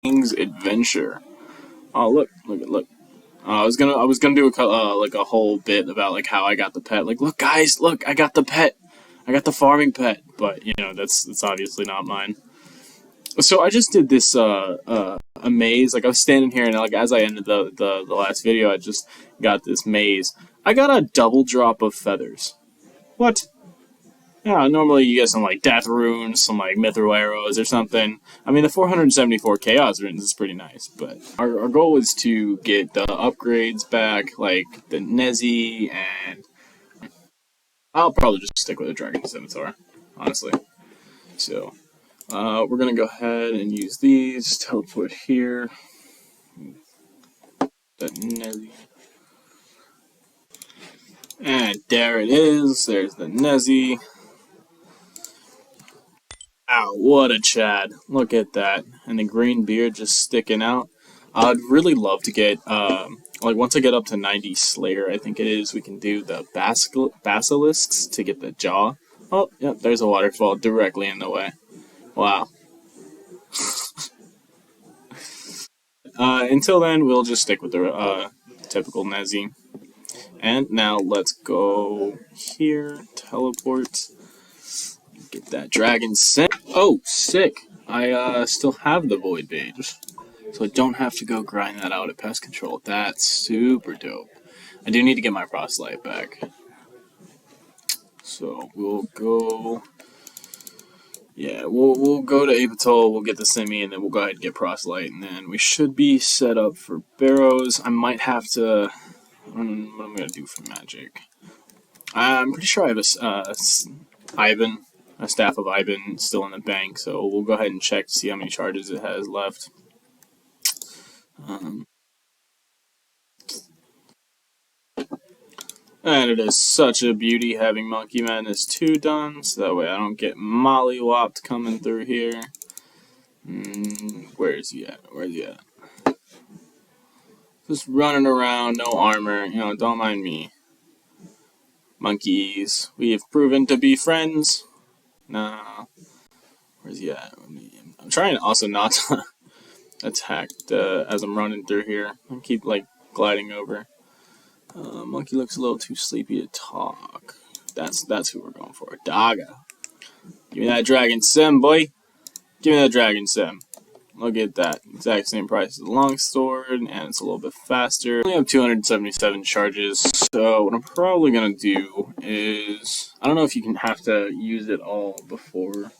King's Adventure. Oh, look. I was gonna do like a whole bit about like how I got the pet. Like, look, guys, look, I got the pet. I got the farming pet. But you know, that's obviously not mine. So I just did this a maze. Like I was standing here, and like as I ended the last video, I just got this maze. I got a double drop of feathers. What? Yeah, normally you get some like death runes, some like mithril arrows or something. I mean, the 474 chaos runes is pretty nice, but our goal is to get the upgrades back, like the Nezi, and I'll probably just stick with the Dragon Scimitar, honestly. So, we're gonna go ahead and use these, teleport here, the Nezi. And there it is, there's the Nezi. Ow, what a Chad. Look at that. And the green beard just sticking out. I'd really love to get, like, once I get up to 90 Slayer, I think it is, we can do the basilisks to get the jaw. Oh, yep, there's a waterfall directly in the way. Wow. Until then, we'll just stick with the, typical Nezi. And now let's go here, teleport. Get that dragon sent. Oh, sick! I still have the void mage, so I don't have to go grind that out at pest control. That's super dope. I do need to get my proselyte back, so we'll go. Yeah, we'll go to Apatol. We'll get the semi, and then we'll go ahead and get proselyte, and then we should be set up for Barrows. I might have to. I don't know what I'm gonna do for magic. I'm pretty sure I have a Ivan. A staff of Ivan still in the bank, so we'll go ahead and check to see how many charges it has left. And it is such a beauty having Monkey Madness 2 done, so that way I don't get mollywopped coming through here. Where is he at? Where's he at? Just running around, no armor, you know, don't mind me. Monkeys, we have proven to be friends. Nah. Where's he at? I'm trying also not to attack as I'm running through here. I keep, like, gliding over. Monkey looks a little too sleepy to talk. That's who we're going for. Daga. Give me that dragon sim, boy. Give me that dragon sim. Look at that. Exact same price as the longsword, and it's a little bit faster. I only have 277 charges, so what I'm probably going to do is... I don't know if you can have to use it all before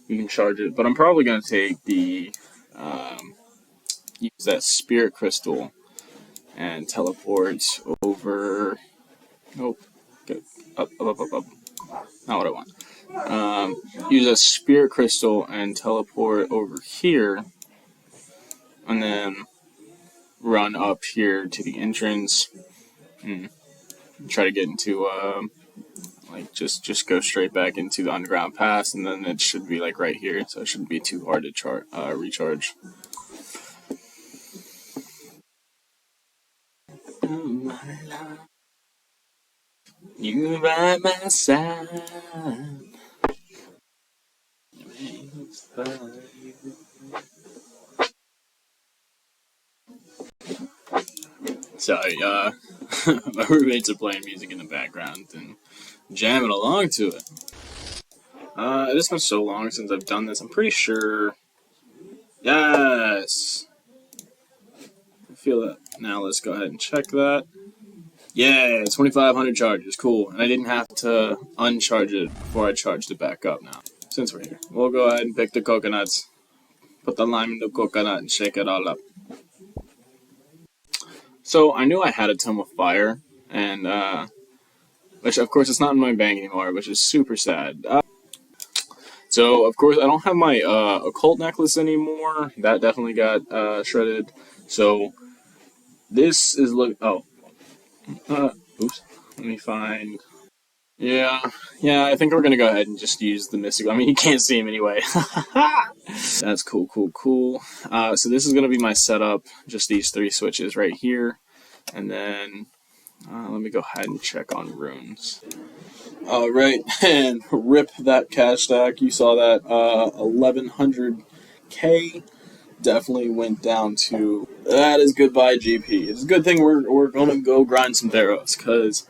you can charge it, but I'm probably going to take the... use that spirit crystal and teleport over... Nope. Go up. Not what I want. Use a spirit crystal and teleport over here, and then run up here to the entrance and try to get into like just go straight back into the underground pass, and then it should be like right here, so it shouldn't be too hard to recharge. Oh, my love, you by my side. Sorry, my roommates are playing music in the background and jamming along to it. It has been so long since I've done this. I'm pretty sure. Yes! I feel that. Now let's go ahead and check that. Yeah, 2,500 charges. Cool. And I didn't have to uncharge it before I charged it back up now. Since we're here, we'll go ahead and pick the coconuts. Put the lime in the coconut and shake it all up. So I knew I had a Tome of Fire, and which of course it's not in my bank anymore, which is super sad. So of course I don't have my occult necklace anymore. That definitely got shredded. So this is oops. Let me find. Yeah, I think we're gonna go ahead and just use the mystical. I mean, you can't see him anyway. That's cool. So this is gonna be my setup. Just these 3 switches right here, and then let me go ahead and check on runes. Alright, and rip that cash stack. You saw that 1100k. definitely went down to that is goodbye GP. It's a good thing we're gonna go grind some Barrows because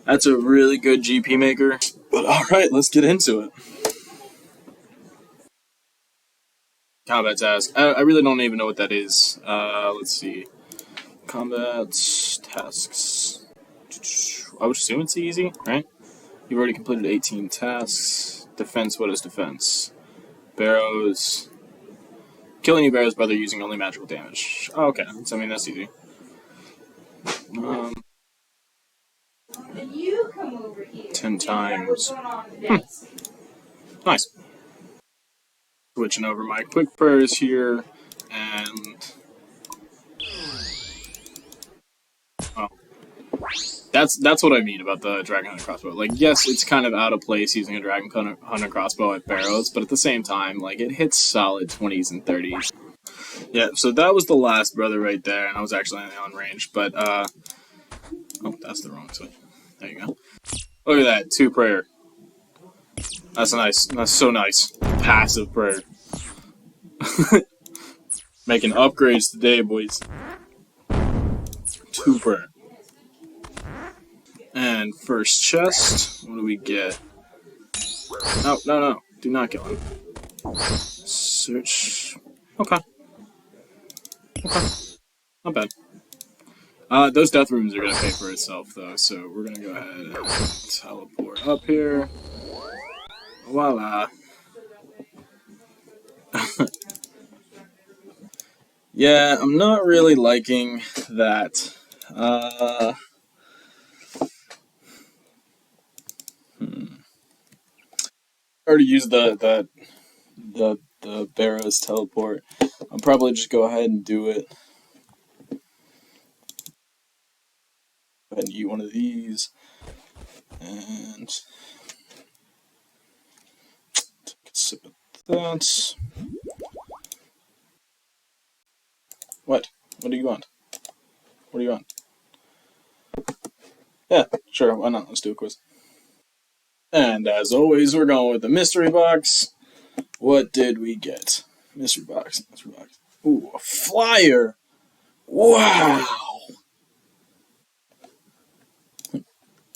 that's a really good GP maker. But all right, let's get into it. Combat task. I really don't even know what that is. Let's see. Combat tasks. I would assume it's easy, right? You've already completed 18 tasks. Defense. What is defense? Barrows. Killing you Barrows brother using only magical damage. Oh, okay. So, I mean, that's easy. You come over here. 10 times. Nice. Switching over my quick prayers here, and oh, that's what I mean about the Dragon Hunter crossbow. Like, yes, it's kind of out of place using a Dragon Hunter crossbow at Barrows, but at the same time, like, it hits solid 20s and 30s. Yeah, so that was the last brother right there, and I was actually on range, but oh, that's the wrong switch. There you go. Look at that, 2 prayer. That's so nice. Passive prayer. Making upgrades today, boys. 2 prayer. And first chest, what do we get? No. Do not kill him. Search. Okay. Not bad. Those death rooms are going to pay for itself, though, so we're going to go ahead and teleport up here. Voila. Yeah, I'm not really liking that. I already used the Barrows teleport. I'll probably just go ahead and do it. Go ahead and eat one of these. And take a sip of that. What? What do you want? What do you want? Yeah, sure, why not? Let's do a quiz. And as always, we're going with the mystery box. What did we get? Mystery box. Ooh, a flyer! Wow!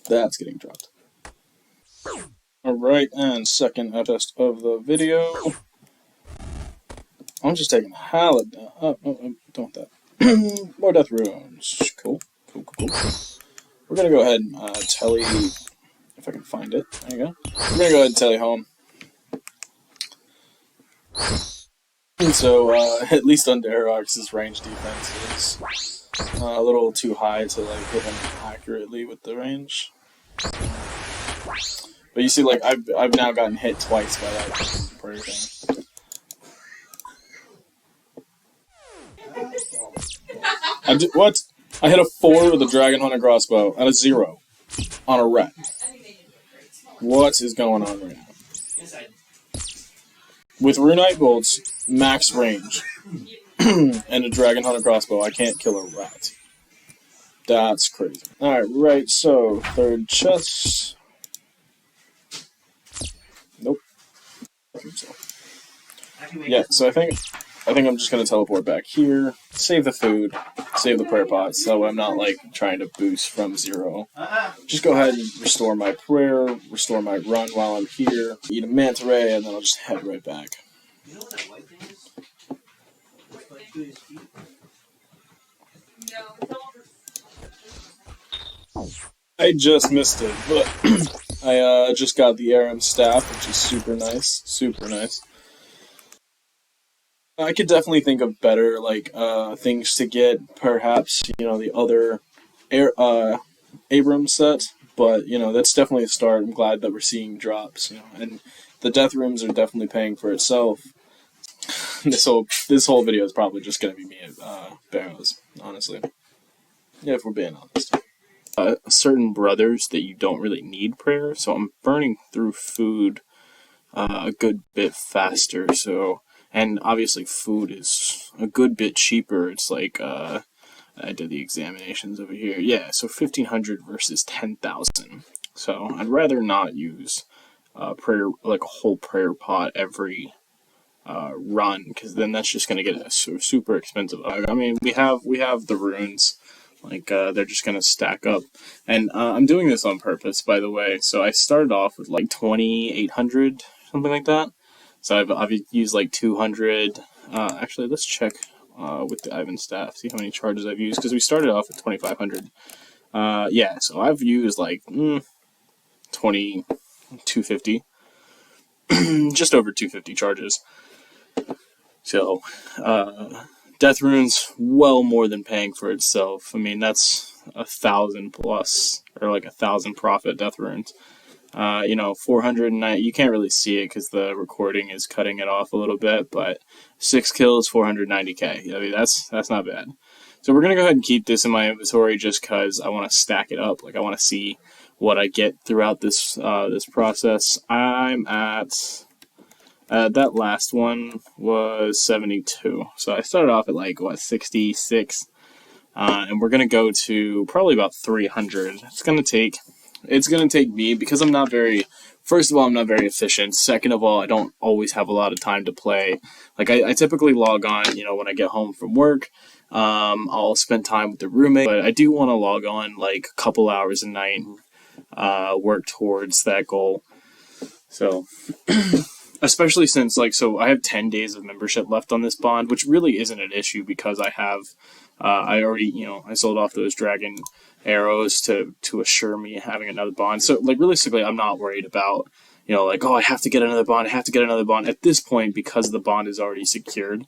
That's getting dropped. Alright, and second test of the video. I'm just taking a halid down. Oh, don't want that. More death runes. Cool. We're gonna go ahead and tele, if I can find it. There you go. We're gonna go ahead and tele home. And so, at least on Darox's range defense is a little too high to like hit him accurately with the range. But you see, like I've now gotten hit twice by that prayer thing. What? I hit a 4 with a Dragon Hunter crossbow and a 0 on a rat. What is going on right now? With Runite Bolts, max range, and a Dragon Hunter crossbow, I can't kill a rat. That's crazy. Alright, so, third chest. Nope. Yeah, so I think I'm just gonna teleport back here, save the food, save the prayer pots, so I'm not like trying to boost from 0. Just go ahead and restore my prayer, restore my run while I'm here, eat a manta ray, and then I'll just head right back. You know what that white thing is? Like to his feet? I just missed it, but I just got the Aram staff, which is super nice. I could definitely think of better things to get. Perhaps the other Abram set, but that's definitely a start. I'm glad that we're seeing drops. And the death rooms are definitely paying for itself. This whole video is probably just gonna be me at Barrows, honestly. Yeah, if we're being honest. Certain brothers that you don't really need prayer, so I'm burning through food a good bit faster. So, and obviously food is a good bit cheaper. It's like I did the examinations over here. Yeah, so 1,500 versus 10,000. So I'd rather not use prayer, like a whole prayer pot every run, because then that's just going to get super expensive. I mean, we have the runes, like they're just going to stack up, and I'm doing this on purpose, by the way. So I started off with like 2,800, something like that. So I've used like 200. Actually, let's check with the Ivan staff, see how many charges I've used, because we started off with 2,500. Yeah, so I've used like 250, just over 250 charges. So, Death Rune's well more than paying for itself. I mean, that's 1,000 plus, or like 1,000 profit Death Runes. 409. You can't really see it because the recording is cutting it off a little bit, but 6 kills, 490k. I mean, that's not bad. So we're gonna go ahead and keep this in my inventory just because I want to stack it up. Like, I want to see what I get throughout this this process. I'm at that last one was 72. So I started off at like 66, and we're gonna go to probably about 300. It's gonna take me, because I'm not very. First of all, I'm not very efficient. Second of all, I don't always have a lot of time to play. Like, I typically log on, when I get home from work. I'll spend time with the roommate, but I do want to log on like a couple hours a night, work towards that goal. So, especially since, so I have 10 days of membership left on this bond, which really isn't an issue because I have, I already, I sold off those dragon arrows to assure me having another bond. So, realistically, I'm not worried about, oh, I have to get another bond, At this point, because the bond is already secured,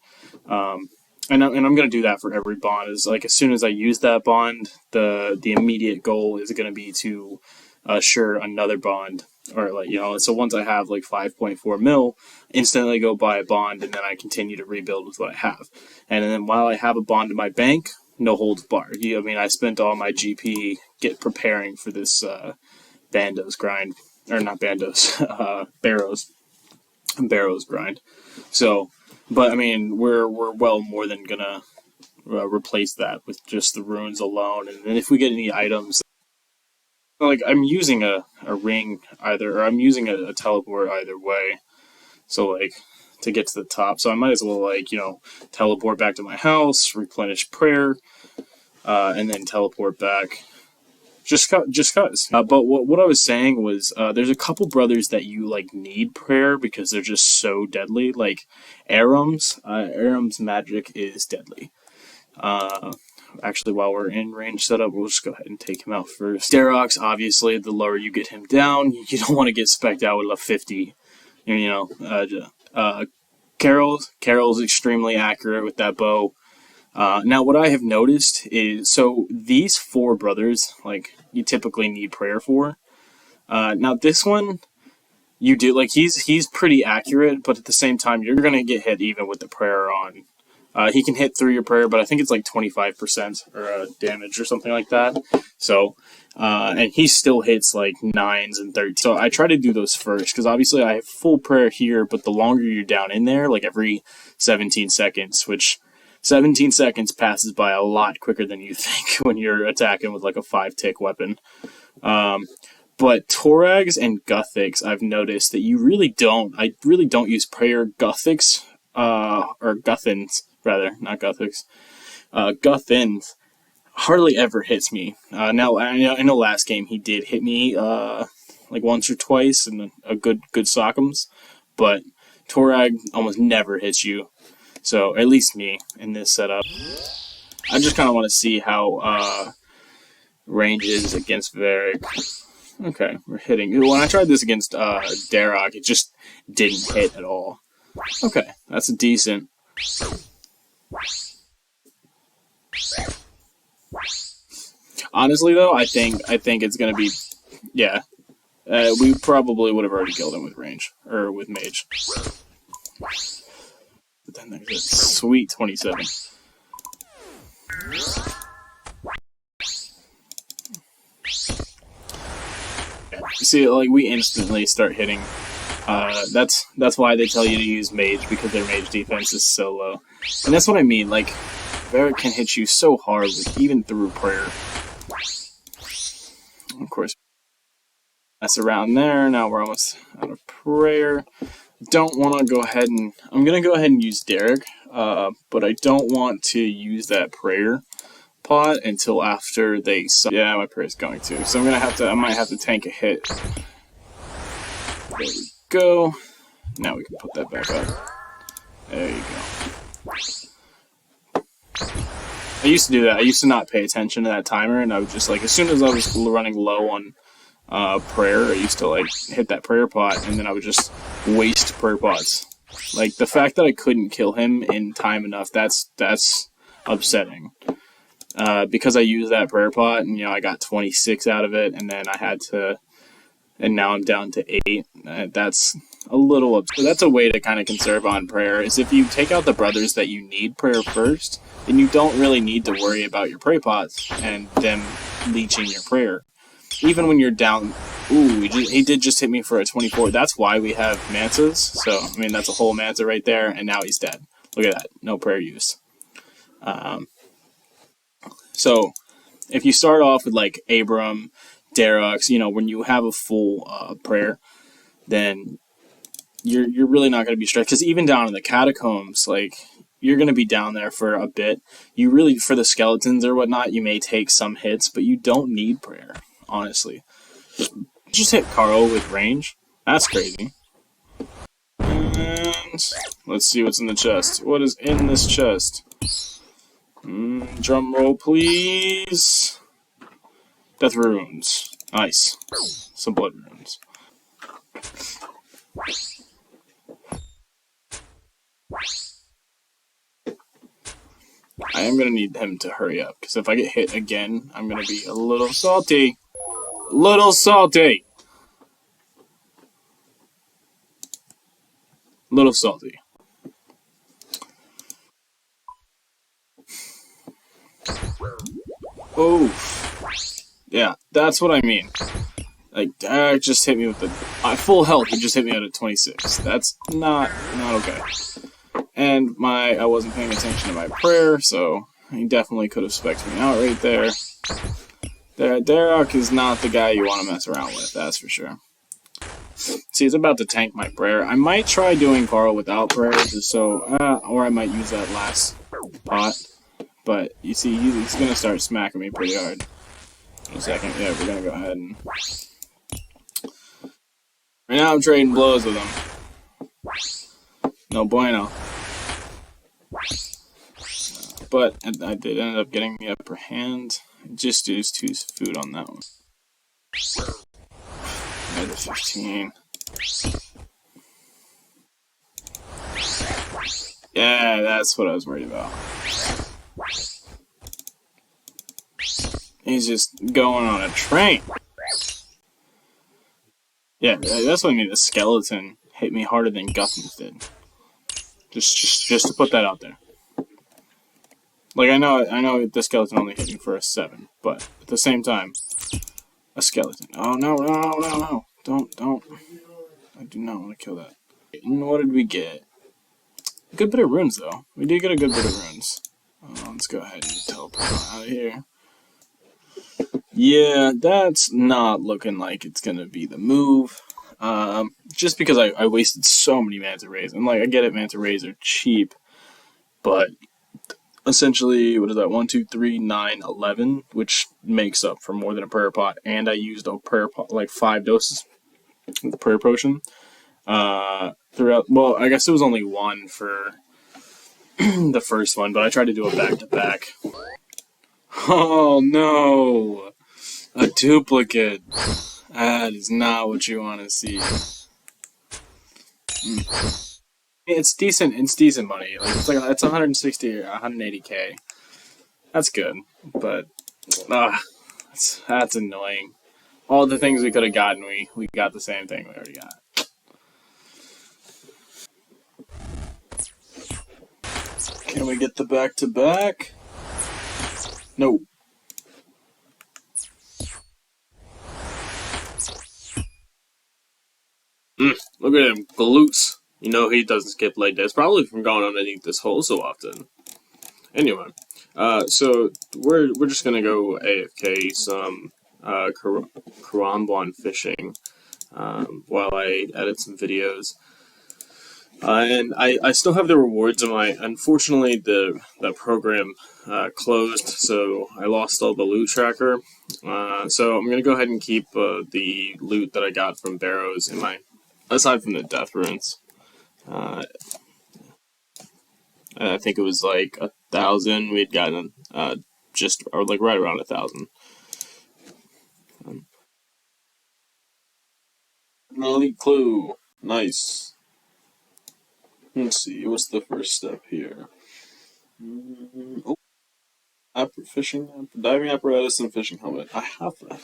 and I'm going to do that for every bond, is like as soon as I use that bond, the immediate goal is going to be to assure another bond. Or so once I have like 5.4 mil, instantly go buy a bond, and then I continue to rebuild with what I have. And then while I have a bond in my bank, no holds barred. I spent all my GP preparing for this Bandos grind, or not Bandos, Barrows grind. So, but I mean, we're well more than gonna replace that with just the runes alone, and then if we get any items. Like, I'm using a ring either, or I'm using a teleport either way. So, to get to the top. So I might as well, teleport back to my house, replenish prayer, and then teleport back. Just cause. But what I was saying was, there's a couple brothers that you, need prayer because they're just so deadly. Like, Aram's magic is deadly. Actually, while we're in range setup, we'll just go ahead and take him out first. Darox, obviously, the lower you get him down, you don't want to get specced out with a 50. Carol's extremely accurate with that bow. Now, what I have noticed is, so these 4 brothers, you typically need prayer for. Now, this one, you do, he's pretty accurate, but at the same time, you're going to get hit even with the prayer on. He can hit through your prayer, but I think it's 25% or damage or something like that. So, and he still hits 9s and 13s. So I try to do those first, because obviously I have full prayer here, but the longer you're down in there, every 17 seconds, which 17 seconds passes by a lot quicker than you think when you're attacking with a 5-tick weapon. But Torags and Guthics, I've noticed that I really don't use prayer. Guthics, or Guthins, rather, not Guthics. Guthins hardly ever hits me. Now, I know last game he did hit me, once or twice, and a good sock'ems, but Torag almost never hits you. So, at least me, in this setup. I just kind of want to see how, range is against Varric. Okay, we're hitting. When I tried this against, Darok, it just didn't hit at all. Okay, that's a decent. Honestly, though, I think it's gonna be, yeah. We probably would have already killed him with range or with mage. But then there's a sweet 27. See, we instantly start hitting. That's why they tell you to use mage, because their mage defense is so low. And that's what I mean, Varric can hit you so hard, even through prayer. Of course, that's around there. Now we're almost out of prayer. don't want to go ahead and I'm gonna go ahead and use Derek, but I don't want to use that prayer pot until after they. Yeah, my prayer's going to. So I might have to tank a hit. There we go. Now we can put that back up. There you go. I used to do that. I used to not pay attention to that timer, and I would just like as soon as I was running low on prayer, I used to like hit that prayer pot, and then I would just waste prayer pots. Like the fact that I couldn't kill him in time enough, that's upsetting. Because I used that prayer pot, and I got 26 out of it, and then I had to, and now I'm down to 8. That's a little upset. That's a way to kind of conserve on prayer. Is if you take out the brothers that you need prayer first, then you don't really need to worry about your prayer pots and them leeching your prayer. Even when you're down, ooh, he did just hit me for a 24. That's why we have Mantas. So, I mean, that's a whole Manta right there, and now he's dead. Look at that. No prayer use. So, if you start off with, like, Abram, Darux, when you have a full prayer, then you're really not going to be stressed. Because even down in the catacombs, like, you're going to be down there for a bit. You really, for the skeletons or whatnot, you may take some hits, but you don't need prayer, honestly. Just hit Carl with range. That's crazy. And let's see what's in the chest. What is in this chest? Drum roll, please. Death runes. Nice. Some blood runes. I am going to need him to hurry up, because if I get hit again, I'm going to be a little salty. Little salty. Little salty. Oh. Yeah, that's what I mean. Like, Derek just hit me with the full health. He just hit me out at 26. That's not okay. And I wasn't paying attention to my prayer, so he definitely could have spec'd me out right there. Derek is not the guy you want to mess around with, that's for sure. See, it's about to tank my prayer. I might try doing Carl without prayer, just so, or I might use that last pot. But, you see, he's going to start smacking me pretty hard. In a second, yeah, we're going to go ahead and... Right now I'm trading blows with him. No bueno. But I did end up getting the upper hand. Just used 2's food on that one. Another 15. Yeah, that's what I was worried about. He's just going on a train. Yeah, that's what I mean. The skeleton hit me harder than Guthans did. Just to put that out there. Like, I know the skeleton only hit me for a 7, but at the same time, a skeleton. Oh, no. Don't. I do not want to kill that. And what did we get? A good bit of runes, though. We did get a good bit of runes. Let's go ahead and teleport out of here. Yeah, that's not looking like it's going to be the move. Just because I wasted so many Manta Rays. And, like, I get it, Manta Rays are cheap, but... Essentially, what is that? 1, 2, 3, 9, 11, which makes up for more than a prayer pot. And I used a prayer pot, like 5 doses of the prayer potion. Throughout, well, I guess it was only 1 for the first one, but I tried to do a back-to-back. Oh no! A duplicate! That is not what you want to see. It's decent money. Like it's 160 or 180k. That's good, but that's annoying. All the things we could have gotten, we got the same thing we already got. Can we get the back-to-back? No. Look at him, glutes. You know he doesn't skip leg days. Probably from going underneath this hole so often. Anyway, so we're just gonna go AFK some Karambwan fishing while I edit some videos. And I still have the rewards in my. Unfortunately, the program closed, so I lost all the loot tracker. So I'm gonna go ahead and keep the loot that I got from Barrows in my. Aside from the death runes, uh, I think it was like 1,000. We'd gotten just or like right around 1,000. Um, an elite clue, nice. Let's see, what's the first step here? Oh, fishing, diving apparatus, and fishing helmet. I have that.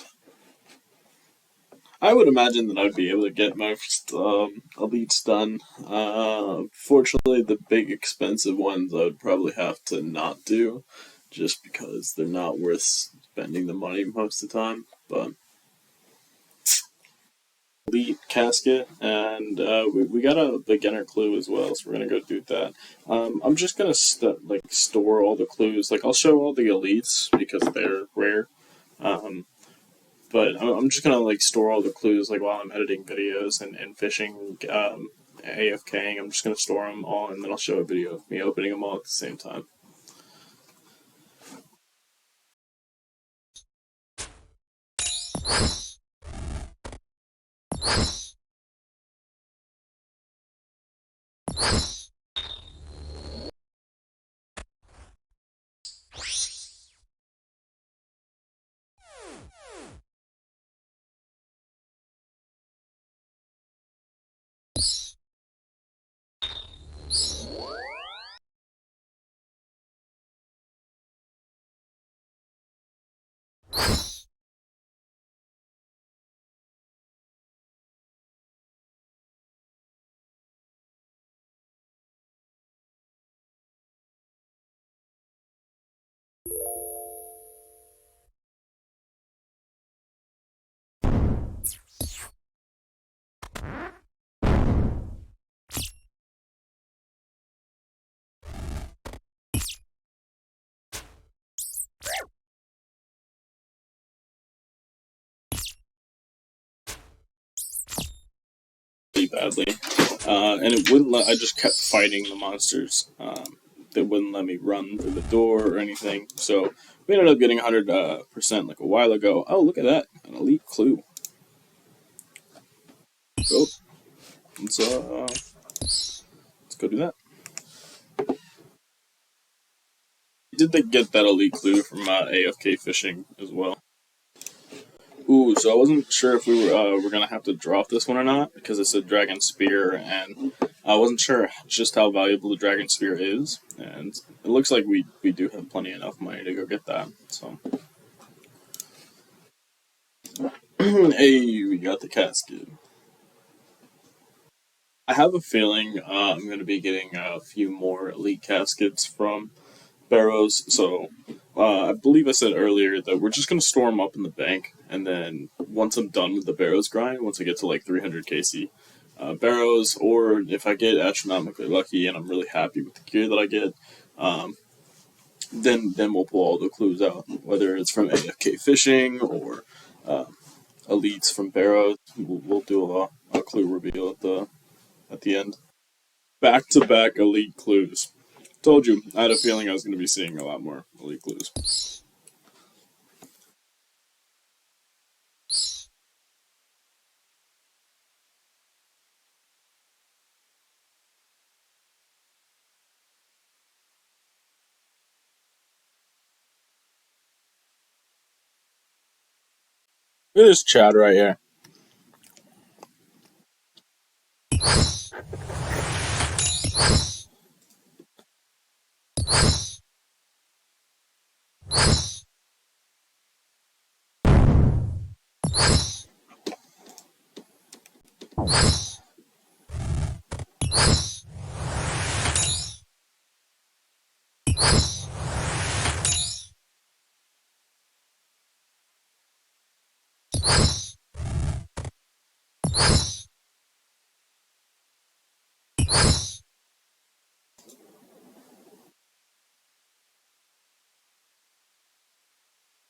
I would imagine that I'd be able to get most elites done. Fortunately, the big expensive ones I would probably have to not do, just because they're not worth spending the money most of the time. But elite casket, and we got a beginner clue as well, so we're gonna go do that. I'm just gonna store all the clues. Like I'll show all the elites because they're rare. Um, but I'm just gonna like store all the clues like while I'm editing videos and fishing, AFKing. I'm just gonna store them all, and then I'll show a video of me opening them all at the same time. Pretty badly, and it wouldn't let. I just kept fighting the monsters. They wouldn't let me run through the door or anything. So we ended up getting 100% like a while ago. Oh, look at that! An elite clue. Go. Let's go do that. Did they get that elite clue from AFK fishing as well? Ooh, so I wasn't sure if we were gonna have to drop this one or not because it's a dragon spear, and I wasn't sure just how valuable the dragon spear is, and it looks like we do have plenty enough money to go get that. So, hey, we got the casket. I have a feeling I'm gonna be getting a few more elite caskets from Barrows. So I believe I said earlier that we're just gonna store them up in the bank, and then once I'm done with the Barrows grind, once I get to like 300 KC Barrows, or if I get astronomically lucky and I'm really happy with the gear that I get, um, then we'll pull all the clues out, whether it's from AFK fishing or uh, elites from Barrows. We'll do a clue reveal at the end. Back to back elite clues. Told you, I had a feeling I was going to be seeing a lot more elite clues. Look at this Chad right here.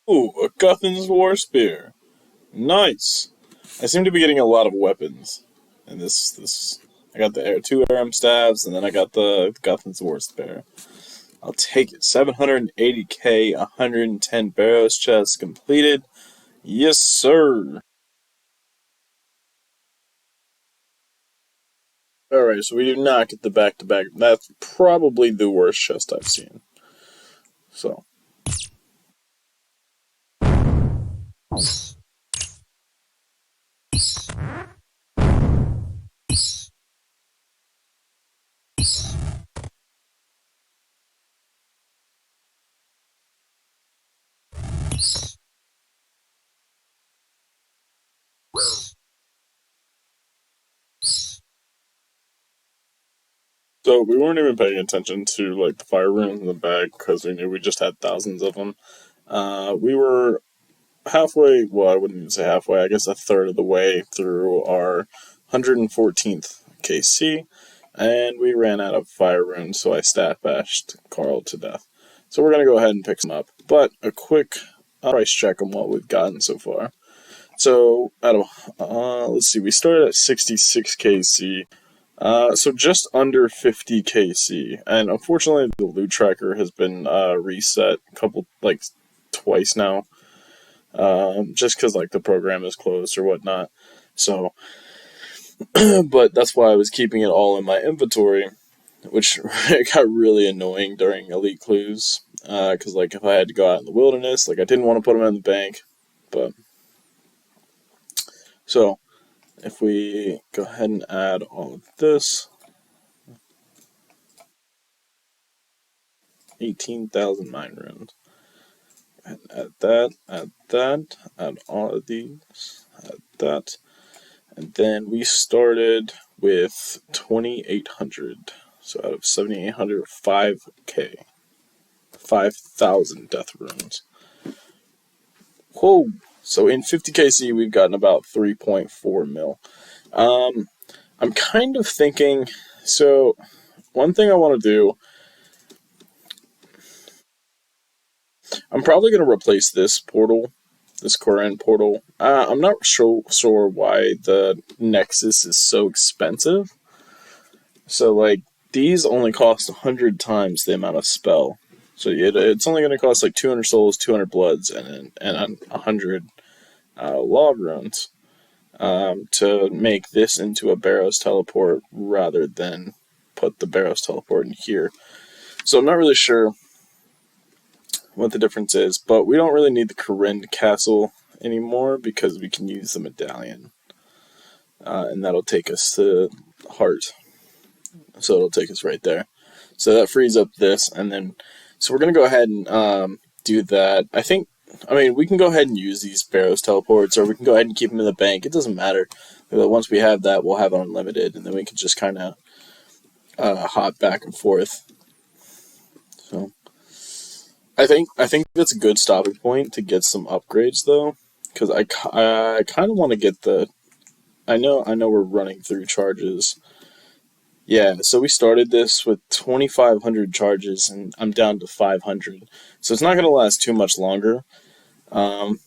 Ooh, a Guthin's War Spear. Nice. I seem to be getting a lot of weapons in this I got the two Aram staves, and then I got the Guthan's Worst Bear. I'll take it. 780k, 110 Barrows chests completed. Yes, sir. Alright, so we do not get the back-to-back. That's probably the worst chest I've seen. So. So we weren't even paying attention to like the fire runes in the bag because we knew we just had thousands of them. We were halfway. Well, I wouldn't even say halfway. I guess a third of the way through our 114th KC, and we ran out of fire runes. So I staff bashed Carl to death. So we're gonna go ahead and pick some up. But a quick price check on what we've gotten so far. So out of let's see, we started at 66 KC. So just under 50 KC, and unfortunately the loot tracker has been reset a couple, like twice now, just because like the program is closed or whatnot. So, but that's why I was keeping it all in my inventory, which got really annoying during Elite Clues, because like if I had to go out in the wilderness, like I didn't want to put them in the bank, but so if we go ahead and add all of this. 18,000 mine runes. And add all of these, add that. And then we started with 2,800. So out of 7,800, 5k. 5,000 death runes. Whoa! So in 50kc, we've gotten about 3.4 mil. I'm kind of thinking, so one thing I want to do, I'm probably going to replace this portal, this Koran portal. I'm not sure why the Nexus is so expensive. So, like, these only cost 100 times the amount of spell. So it's only going to cost like 200 souls, 200 bloods, and 100 law runes to make this into a Barrows teleport rather than put the Barrows teleport in here. So I'm not really sure what the difference is, but we don't really need the Corinne Castle anymore because we can use the medallion, and that'll take us to Heart. So it'll take us right there. So that frees up this, and then so we're gonna go ahead and do that. I mean, we can go ahead and use these Barrows teleports, or we can go ahead and keep them in the bank. It doesn't matter. Once we have that, we'll have unlimited, and then we can just kind of hop back and forth. So I think that's a good stopping point to get some upgrades though, because I kind of want to get the. I know we're running through charges. Yeah, so we started this with 2,500 charges, and I'm down to 500. So it's not going to last too much longer. I'm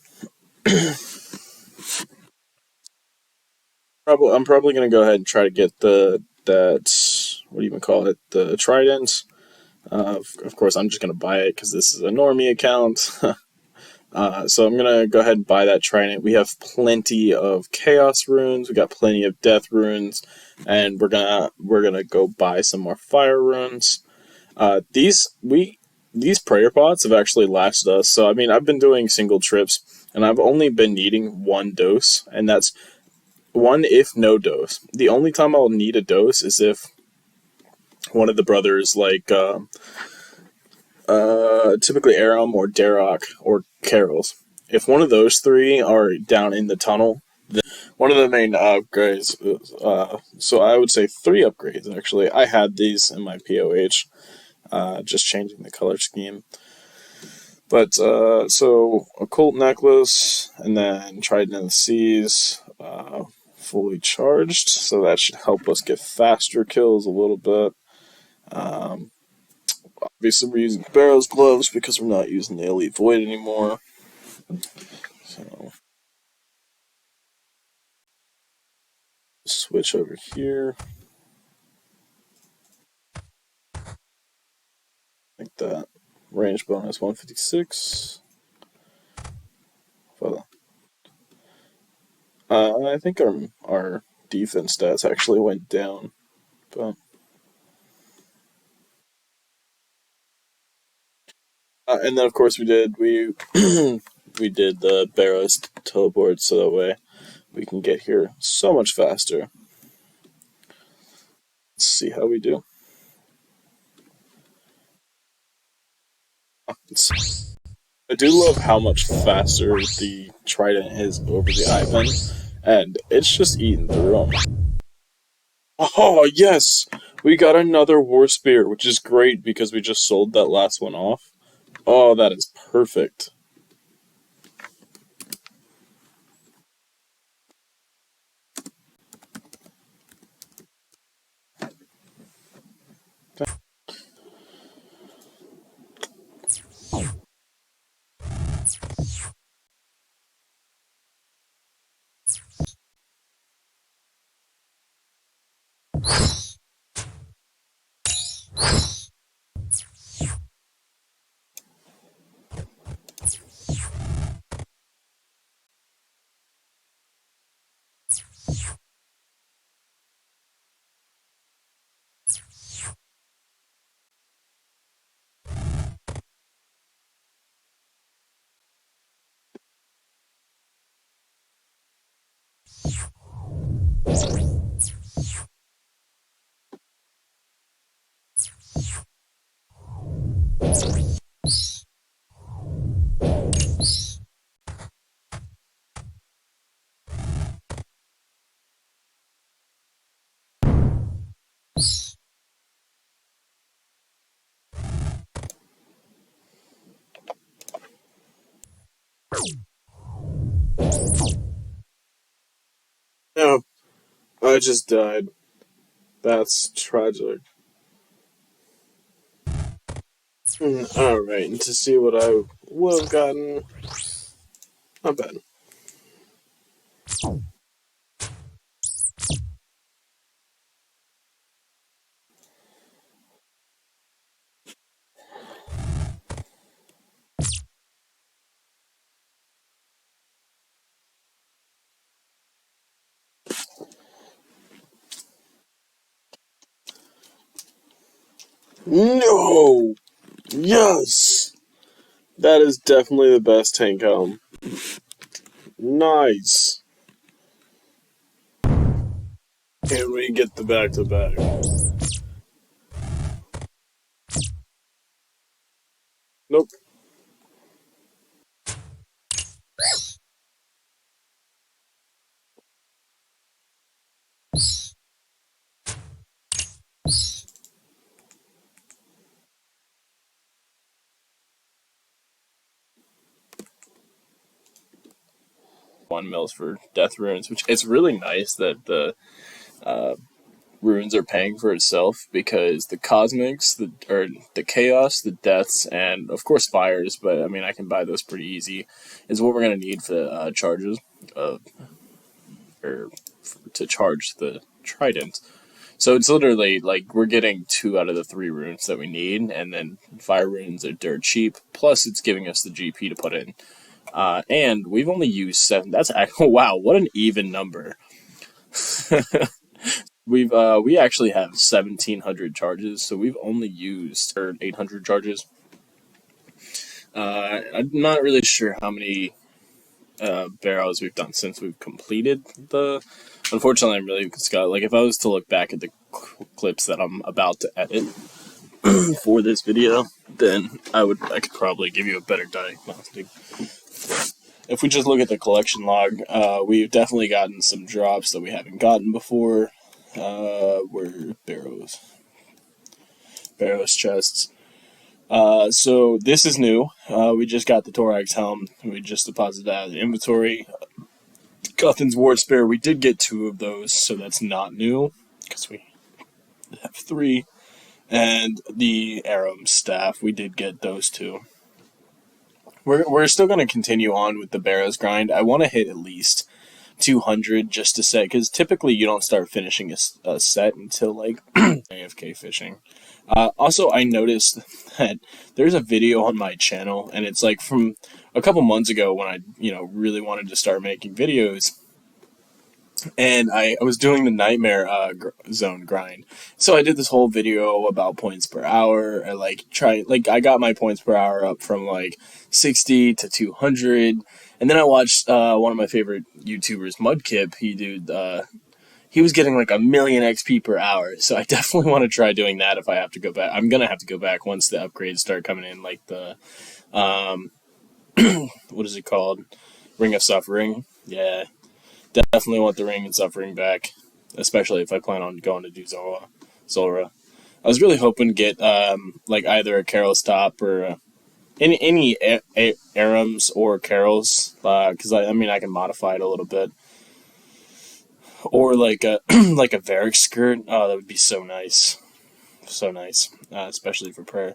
probably going to go ahead and try to get what do you even call it, the trident. Of course, I'm just going to buy it because this is a normie account. So I'm going to go ahead and buy that trident. We have plenty of chaos runes. We got plenty of death runes, and we're gonna go buy some more fire runes. These prayer pots have actually lasted us. So I mean, I've been doing single trips, and I've only been needing one dose, and that's one if no dose. The only time I'll need a dose is if one of the brothers, like typically Aram or Darok or Carols. If one of those three are down in the tunnel, then one of the main upgrades. So I would say 3 upgrades actually. I had these in my POH, just changing the color scheme. But so occult necklace, and then Trident in the Seas, fully charged. So that should help us get faster kills a little bit. Obviously, we're using Barrows gloves because we're not using the Elite Void anymore. So switch over here. like that. Range bonus 156. Well, I think our defense stats actually went down, but and then of course we we did the Barrows teleport so that way we can get here so much faster. Let's see how we do. I do love how much faster the Trident is over the Ivan, and it's just eating through them. Oh, yes! We got another War Spear, which is great because we just sold that last one off. Oh, that is perfect. No, I just died. That's tragic. Alright, and to see what I would have gotten, not bad. No! Yes! That is definitely the best tank helm. Nice. Can we get the back to back? Nope. One mils for death runes, which it's really nice that the runes are paying for itself because the cosmics, the chaos, the deaths, and of course fires. But I mean, I can buy those pretty easy. Is what we're gonna need for the charges, or to charge the trident. So it's literally like we're getting 2 out of the 3 runes that we need, and then fire runes are dirt cheap. Plus, it's giving us the GP to put in. And we've only used 7. That's wow, what an even number. We actually have 1,700 charges, so we've only used 800 charges. I'm not really sure how many barrels we've done since we've completed the. Unfortunately, I'm really Scott. Like if I was to look back at the clips that I'm about to edit for this video, then I could probably give you a better diagnostic. If we just look at the collection log, we've definitely gotten some drops that we haven't gotten before. Were Barrows chests. So this is new. We just got the Thorax helm. We just deposited that in the inventory. Guthin's Ward Spare. We did get 2 of those, so that's not new because we have 3. And the Aram staff, we did get those 2. We're still going to continue on with the Barrows grind. I want to hit at least 200 just to set, because typically you don't start finishing a set until like AFK fishing. Also, I noticed that there's a video on my channel, and it's like from a couple months ago when I, really wanted to start making videos, and I was doing the nightmare zone grind. So I did this whole video about points per hour. I got my points per hour up from like 60 to 200, and then I watched one of my favorite YouTubers, Mudkip. He was getting like 1,000,000 XP per hour. So I definitely want to try doing that if I have to go back. I'm gonna have to go back once the upgrades start coming in, like the what is it called? Ring of Suffering. Yeah, definitely want the Ring and Suffering back, especially if I plan on going to do Zora. I was really hoping to get like either a Carol's Top or any Arams or Carol's, because I can modify it a little bit, or like a like a Varric skirt. Oh, that would be so nice, so nice, especially for prayer.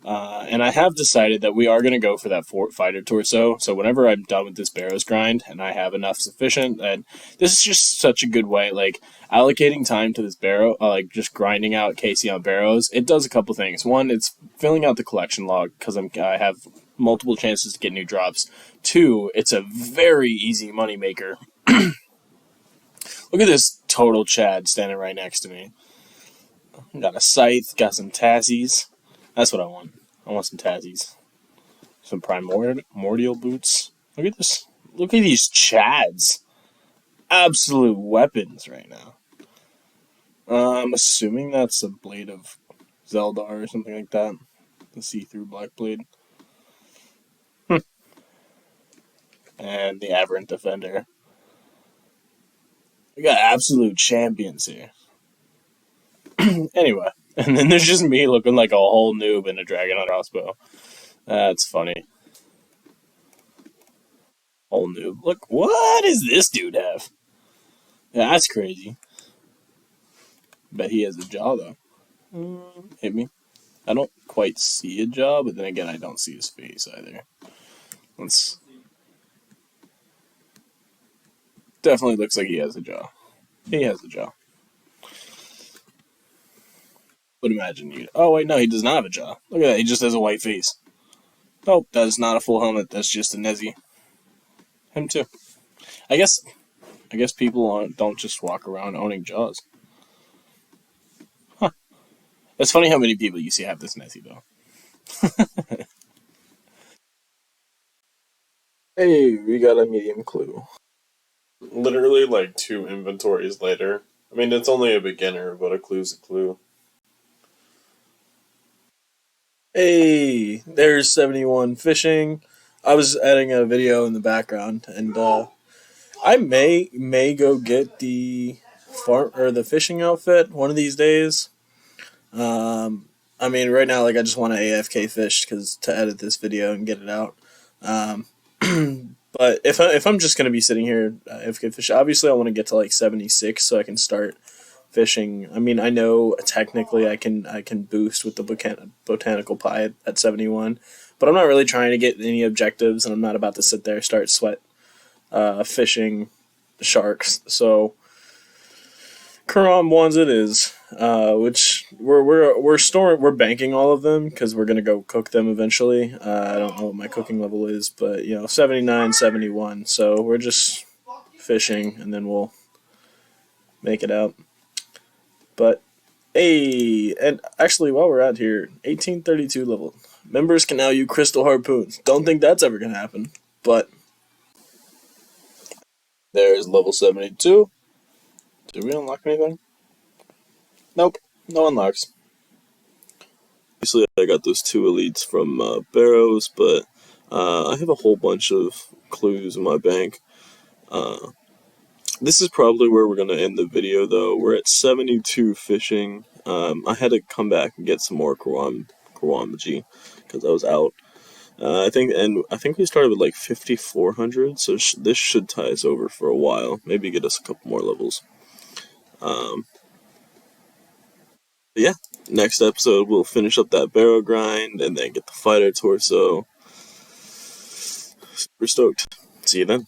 And I have decided that we are going to go for that fighter torso. So whenever I'm done with this Barrows grind and I have enough sufficient, and this is just such a good way, like allocating time to this Barrow, like just grinding out Casey on Barrows. It does a couple things. One, it's filling out the collection log because I have multiple chances to get new drops. Two, it's a very easy money maker. Look at this total Chad standing right next to me. Got a scythe, got some tassies. That's what I want. I want some tassies. Some primordial boots. Look at this. Look at these Chads. Absolute weapons right now. I'm assuming that's a blade of Zeldar or something like that. The see-through black blade. And the Aberrant Defender. We got absolute champions here. Anyway. And then there's just me looking like a whole noob in a dragon on a crossbow. That's funny. Whole noob. Look, what does this dude have? Yeah, that's crazy. Bet he has a jaw, though. Hit me. I don't quite see a jaw, but then again, I don't see his face either. Let's... Definitely looks like he has a jaw. He has a jaw. Would imagine you. Oh wait, no, he does not have a jaw. Look at that. He just has a white face. Nope, that is not a full helmet. That's just a Nezzy. Him too. I guess people don't just walk around owning jaws. Huh. It's funny how many people you see have this Nezzy though. Hey, we got a medium clue. Literally like 2 inventories later. I mean, it's only a beginner, but a clue's a clue. Hey, there's 71 fishing. I was adding a video in the background, and I may go get the farm or the fishing outfit one of these days. I mean, right now, like I just want to AFK fish because to edit this video and get it out. Um, but if I'm just gonna be sitting here AFK fish, obviously I want to get to like 76 so I can start fishing. I mean, I know technically I can boost with the botanical pie at 71, but I'm not really trying to get any objectives, and I'm not about to sit there start sweat fishing sharks. So Quran ones it is, which we're banking all of them because we're gonna go cook them eventually. I don't know what my cooking level is, but 79, 71. So we're just fishing, and then we'll make it out. But hey, and actually, while we're out here, 1832 level members can now use crystal harpoons. Don't think that's ever gonna happen, but there's level 72. Did we unlock anything? Nope, no unlocks. Obviously, I got those 2 elites from Barrows, but I have a whole bunch of clues in my bank. This is probably where we're going to end the video, though. We're at 72 fishing. I had to come back and get some more Kawamaji because I was out. I think we started with like 5,400, so this should tie us over for a while. Maybe get us a couple more levels. Yeah, next episode we'll finish up that barrow grind and then get the fighter torso. Super stoked. See you then.